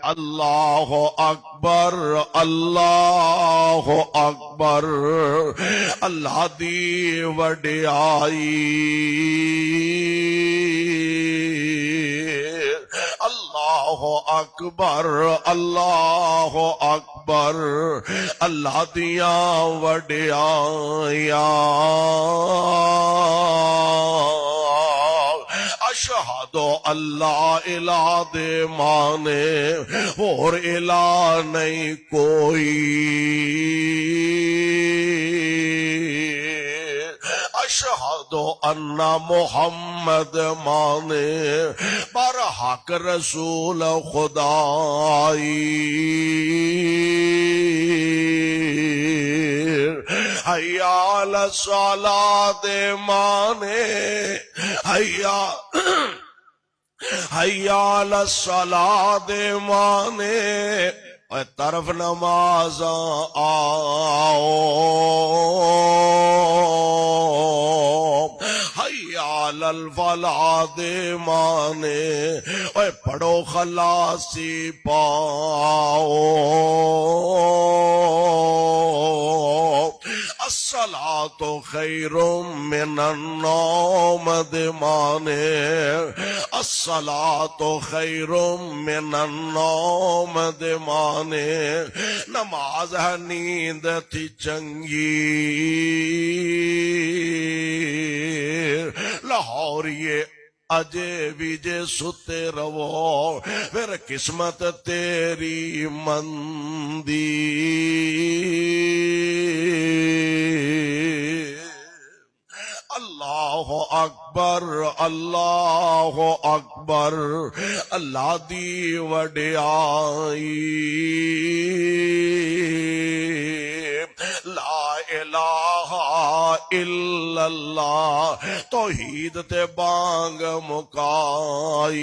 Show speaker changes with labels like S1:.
S1: اللہ اکبر اللہ اکبر اللہ دی وڈیائی اللہ اکبر اللہ اکبر اللہ دیاں وڈیائیاں اشہد اللہ الہ دے مانے اور الہ نہیں کوئی اشہد ان محمد مانے برحق رسول خدائی حیا علی الصلاۃ مانے حیا علی الصلاۃ مانے طرف نماز آؤ حیا علی الفلاح دے مانے پڑھو خلاصی پاؤ الصلاۃ خیر من النوم دے مانے الصلاۃ خیر من النوم دے مانے نماز ہے نیند تھی چنگی لاہور یہ اجے بھی جے ستے رو پھر قسمت تیری مندی اللہ اکبر اللہ اکبر اللہ دی وڈیائی لا الہ الا اللہ توحید تے بانگ مکائی